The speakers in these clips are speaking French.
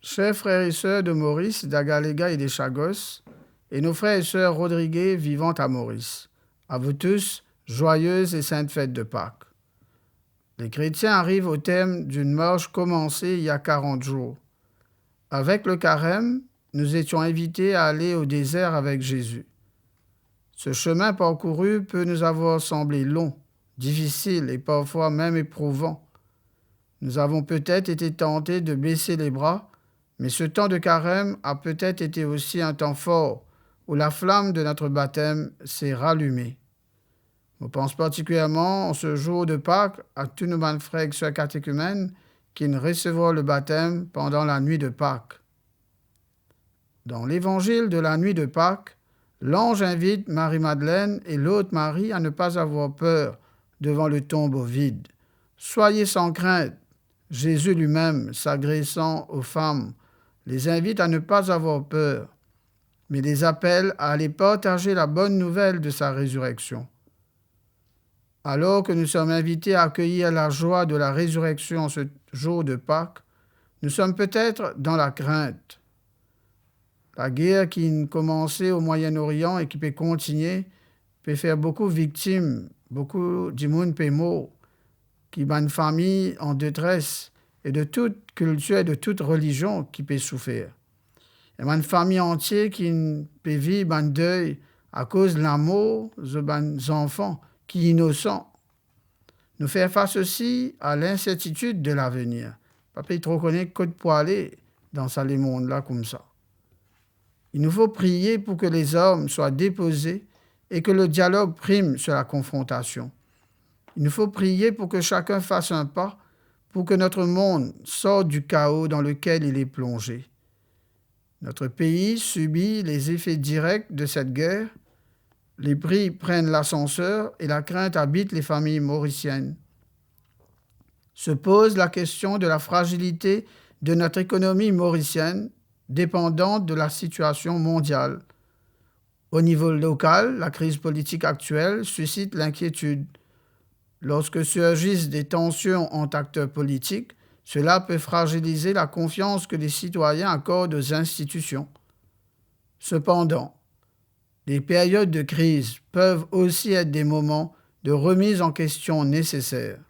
Chers frères et sœurs de Maurice, d'Agaléga et des Chagos, et nos frères et sœurs Rodriguez vivant à Maurice, à vous tous, joyeuses et saintes fêtes de Pâques. Les chrétiens arrivent au terme d'une marche commencée il y a 40 jours. Avec le carême, nous étions invités à aller au désert avec Jésus. Ce chemin parcouru peut nous avoir semblé long, difficile et parfois même éprouvant. Nous avons peut-être été tentés de baisser les bras, mais ce temps de carême a peut-être été aussi un temps fort où la flamme de notre baptême s'est rallumée. Je pense particulièrement en ce jour de Pâques à tous nos frères et sœurs catéchumènes qui nous recevront le baptême pendant la nuit de Pâques. Dans l'évangile de la nuit de Pâques, l'ange invite Marie-Madeleine et l'autre Marie à ne pas avoir peur devant le tombeau vide. Soyez sans crainte. Jésus lui-même, s'adressant aux femmes, les invite à ne pas avoir peur, mais les appelle à aller partager la bonne nouvelle de sa résurrection. Alors que nous sommes invités à accueillir la joie de la résurrection ce jour de Pâques, nous sommes peut-être dans la crainte. La guerre qui commençait au Moyen-Orient et qui peut continuer peut faire beaucoup de victimes, beaucoup de monde peut mourir, qui bat une famille en détresse et de toute culture et de toute religion qui peut souffrir. Il y a une famille entière qui peut vivre un deuil à cause de l'amour des enfants qui sont innocents. Nous faire face aussi à l'incertitude de l'avenir. Papa, trop connaît que de poiler dans ce monde-là comme ça. Il nous faut prier pour que les hommes soient déposés et que le dialogue prime sur la confrontation. Il nous faut prier pour que chacun fasse un pas, pour que notre monde sorte du chaos dans lequel il est plongé. Notre pays subit les effets directs de cette guerre. Les prix prennent l'ascenseur et la crainte habite les familles mauriciennes. Se pose la question de la fragilité de notre économie mauricienne, dépendante de la situation mondiale. Au niveau local, la crise politique actuelle suscite l'inquiétude. Lorsque surgissent des tensions entre acteurs politiques, cela peut fragiliser la confiance que les citoyens accordent aux institutions. Cependant, les périodes de crise peuvent aussi être des moments de remise en question nécessaires.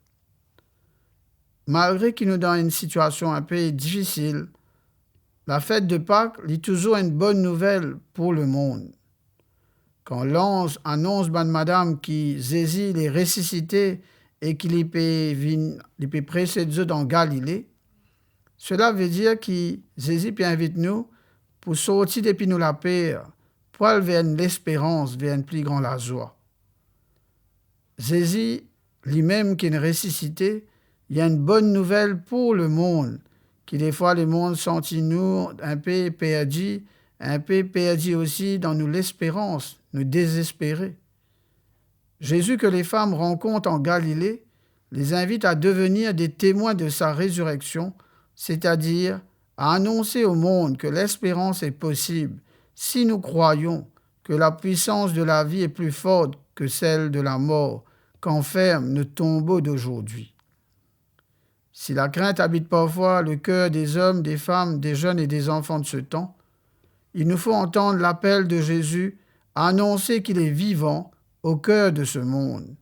Malgré qu'il nous donne une situation un peu difficile, la fête de Pâques est toujours une bonne nouvelle pour le monde. Quand l'ange annonce madame qui Jésus est ressuscité et qu'il peut précéder dans Galilée, cela veut dire que Jésus invite nous pour sortir depuis nous la peur, pour aller vers l'espérance, vers une plus grande la joie. Jésus, lui-même qui est ressuscité, il y a une bonne nouvelle pour le monde, qui des fois le monde sentit nous un peu perdus aussi dans nous l'espérance, nous désespérer. Jésus que les femmes rencontrent en Galilée les invite à devenir des témoins de sa résurrection, c'est-à-dire à annoncer au monde que l'espérance est possible si nous croyons que la puissance de la vie est plus forte que celle de la mort qu'enferme le tombeau d'aujourd'hui. Si la crainte habite parfois le cœur des hommes, des femmes, des jeunes et des enfants de ce temps, il nous faut entendre l'appel de Jésus à annoncer qu'il est vivant au cœur de ce monde.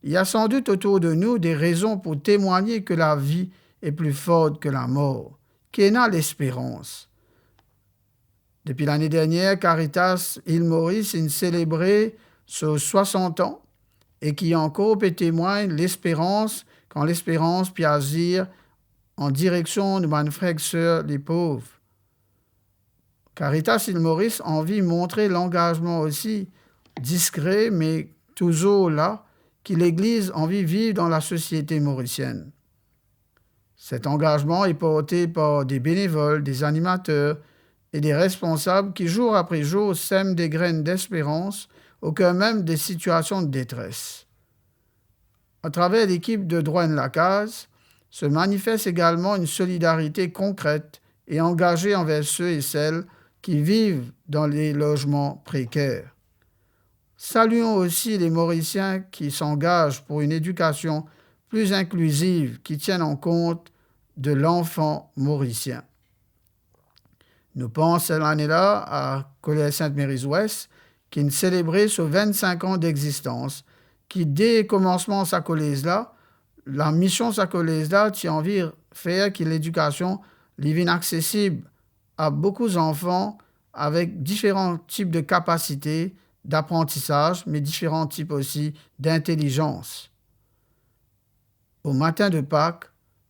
Il y a sans doute autour de nous des raisons pour témoigner que la vie est plus forte que la mort, qu'il y a l'espérance. Depuis l'année dernière, Caritas Île-Maurice a célébré ses 60 ans et qui encore peut témoigner l'espérance quand l'espérance peut agir en direction de mes frères et sœurs les pauvres. Caritas Île-Maurice a envie de montrer l'engagement aussi discret, mais toujours là, que l'Église a envie de vivre dans la société mauricienne. Cet engagement est porté par des bénévoles, des animateurs et des responsables qui, jour après jour, sèment des graines d'espérance au cœur même des situations de détresse. À travers l'équipe de Drouin-Lacazes, se manifeste également une solidarité concrète et engagée envers ceux et celles qui vivent dans les logements précaires. Saluons aussi les Mauriciens qui s'engagent pour une éducation plus inclusive qui tienne en compte de l'enfant mauricien. Nous pensons cette année-là à Collège Sainte-Marie-Ouest, qui célébrait ses 25 ans d'existence, qui dès le commencement de sa collège-là, la mission de sa collège-là, c'est envie de faire que l'éducation devienne accessible à beaucoup d'enfants avec différents types de capacités d'apprentissage, mais différents types aussi d'intelligence. Au matin de Pâques,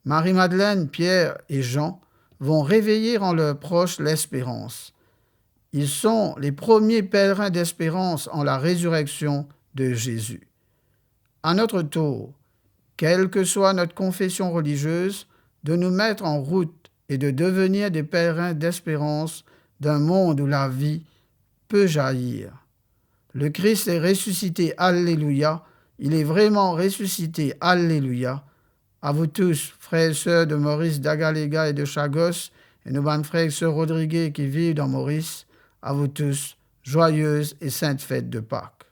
Marie-Madeleine, Pierre et Jean vont réveiller en leurs proches l'espérance. Ils sont les premiers pèlerins d'espérance en la résurrection de Jésus. À notre tour, quelle que soit notre confession religieuse, de nous mettre en route et de devenir des pèlerins d'espérance d'un monde où la vie peut jaillir. Le Christ est ressuscité, alléluia. Il est vraiment ressuscité, alléluia. À vous tous, frères et sœurs de Maurice, d'Agaléga et de Chagos, et nos bonnes frères et sœurs Rodriguez qui vivent dans Maurice, à vous tous, joyeuses et saintes fêtes de Pâques.